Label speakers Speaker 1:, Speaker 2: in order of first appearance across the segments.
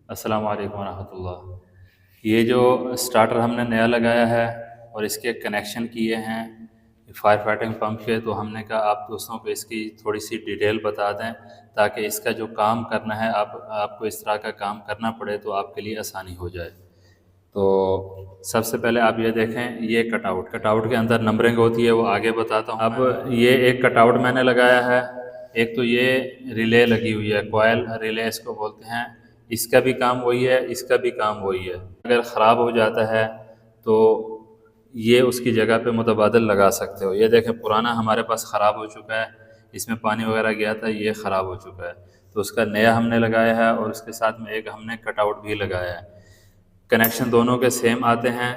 Speaker 1: अस्सलाम वालेकुम रहमतुल्लाह। ये जो स्टार्टर हमने नया लगाया है और इसके कनेक्शन किए हैं फायर फाइटिंग पंप के, तो हमने कहा आप दोस्तों को इसकी थोड़ी सी डिटेल बता दें ताकि इसका जो काम करना है आपको इस तरह का काम करना पड़े तो आपके लिए आसानी हो जाए। तो सबसे पहले आप ये देखें, ये कटआउट के अंदर नंबरिंग होती है, वो आगे बताता हूँ। अब ये एक कटआउट मैंने लगाया है, एक तो ये रिले लगी हुई है, कॉयल रिले इसको बोलते हैं। इसका भी काम वही है, इसका भी काम वही है। अगर ख़राब हो जाता है तो ये उसकी जगह पे मुतबादल लगा सकते हो। ये देखें, पुराना हमारे पास ख़राब हो चुका है, इसमें पानी वगैरह गया था, ये ख़राब हो चुका है, तो उसका नया हमने लगाया है और उसके साथ में एक हमने कटआउट भी लगाया है। कनेक्शन दोनों के सेम आते हैं।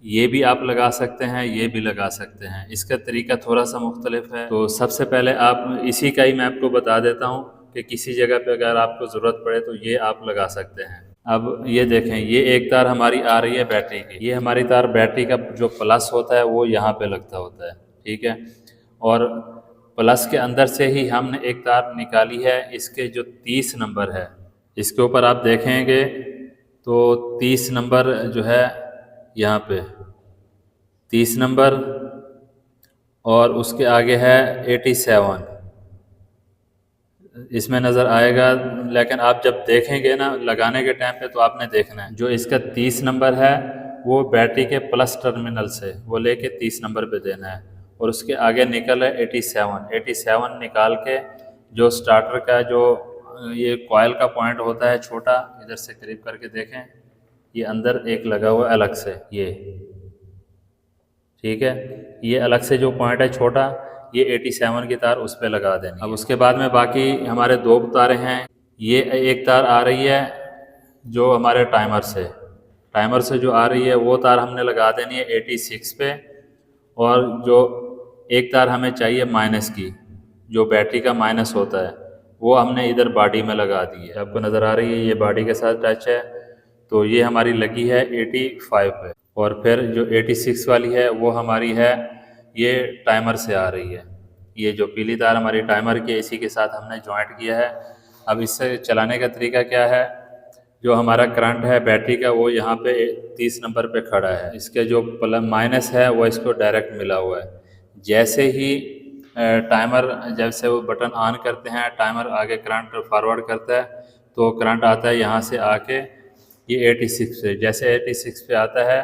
Speaker 1: ये भी आप लगा सकते हैं, ये भी लगा सकते हैं, इसका तरीका थोड़ा सा मुख्तलिफ है। तो सबसे पहले आप इसी का ही मैं आपको बता देता हूँ कि किसी जगह पे अगर आपको ज़रूरत पड़े तो ये आप लगा सकते हैं। अब ये देखें, ये एक तार हमारी आ रही है बैटरी की, ये हमारी तार बैटरी का जो प्लस होता है वो यहाँ पे लगता होता है, ठीक है। और प्लस के अंदर से ही हमने एक तार निकाली है, इसके जो 30 नंबर है, इसके ऊपर आप देखेंगे तो 30 नंबर जो है यहाँ पे 30 नंबर, और उसके आगे है 87, इसमें नज़र आएगा। लेकिन आप जब देखेंगे ना लगाने के टाइम पे, तो आपने देखना है जो इसका 30 नंबर है वो बैटरी के प्लस टर्मिनल से वो लेके 30 नंबर पे देना है, और उसके आगे निकल है 87 निकाल के जो स्टार्टर का जो ये कॉयल का पॉइंट होता है छोटा, इधर से करीब करके देखें, ये अंदर एक लगा हुआ अलग से, ये ठीक है, ये अलग से जो पॉइंट है छोटा, ये 87 की तार उस पर लगा देनी। अब उसके बाद में बाकी हमारे दो तारें हैं। ये एक तार आ रही है जो हमारे टाइमर से जो आ रही है वो तार हमने लगा देनी है 86 पे, और जो एक तार हमें चाहिए माइनस की, जो बैटरी का माइनस होता है, वो हमने इधर बॉडी में लगा दी है। आपको नज़र आ रही है, ये बॉडी के साथ टच है, तो ये हमारी लगी है 85 पे। और फिर जो 86 वाली है वो हमारी है, ये टाइमर से आ रही है। ये जो पीली तार हमारी टाइमर की, इसी के साथ हमने जॉइंट किया है। अब इससे चलाने का तरीका क्या है, जो हमारा करंट है बैटरी का वो यहाँ पे 30 नंबर पे खड़ा है, इसके जो माइनस है वो इसको डायरेक्ट मिला हुआ है। जैसे ही टाइमर, जैसे वो बटन ऑन करते हैं, टाइमर आगे करंट फॉरवर्ड करता है, तो करंट आता है यहाँ से आके ये 86 से, जैसे 86 पे आता है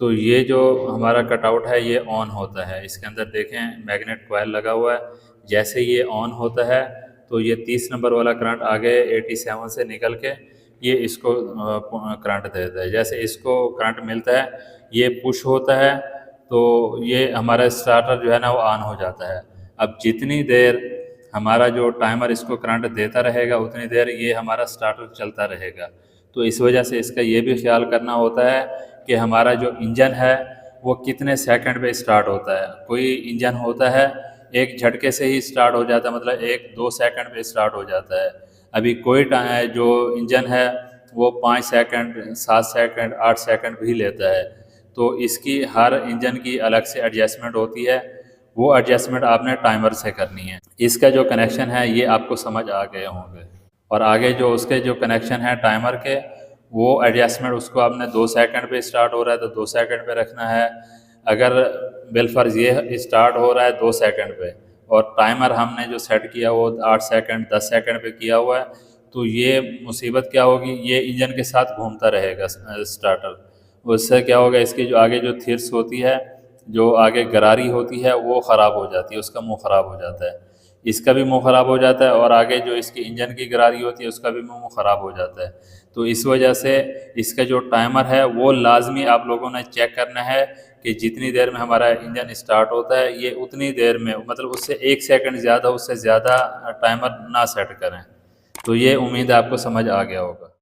Speaker 1: तो ये जो हमारा कटआउट है ये ऑन होता है। इसके अंदर देखें मैग्नेट कॉयल लगा हुआ है, जैसे ये ऑन होता है तो ये 30 नंबर वाला करंट आगे 87 से निकल के ये इसको करंट देता है। जैसे इसको करंट मिलता है, ये पुश होता है, तो ये हमारा स्टार्टर जो है ना वो ऑन हो जाता है। अब जितनी देर हमारा जो टाइमर इसको करंट देता रहेगा उतनी देर ये हमारा स्टार्टर चलता रहेगा। तो इस वजह से इसका ये भी ख्याल करना होता है कि हमारा जो इंजन है वो कितने सेकंड पे स्टार्ट होता है। कोई इंजन होता है एक झटके से ही स्टार्ट हो जाता है, मतलब 1-2 सेकंड पे स्टार्ट हो जाता है। अभी कोई जो इंजन है वो 5 सेकंड, 7 सेकंड, 8 सेकंड भी लेता है। तो इसकी हर इंजन की अलग से एडजस्टमेंट होती है, वो एडजस्टमेंट आपने टाइमर से करनी है। इसका जो कनेक्शन है ये आपको समझ आ गए होंगे। और आगे जो उसके जो कनेक्शन है टाइमर के, वो एडजस्टमेंट उसको आपने 2 सेकंड पे स्टार्ट हो रहा है तो 2 सेकंड पे रखना है। अगर बिलफर्ज ये स्टार्ट हो रहा है 2 सेकंड पे और टाइमर हमने जो सेट किया वो 8 सेकंड 10 सेकंड पे किया हुआ है, तो ये मुसीबत क्या होगी, ये इंजन के साथ घूमता रहेगा स्टार्टर। उससे क्या होगा, इसकी जो आगे जो थिर्स होती है, जो आगे गरारी होती है, वो ख़राब हो जाती है, उसका मुँह ख़राब हो जाता है, इसका भी मुँह ख़राब हो जाता है, और आगे जो इसकी इंजन की गरारी होती है उसका भी मुँह ख़राब हो जाता है। तो इस वजह से इसका जो टाइमर है वो लाजमी आप लोगों ने चेक करना है कि जितनी देर में हमारा इंजन स्टार्ट होता है ये उतनी देर में, मतलब उससे 1 सेकंड ज़्यादा, उससे ज़्यादा टाइमर ना सेट करें। तो ये उम्मीद है आपको समझ आ गया होगा।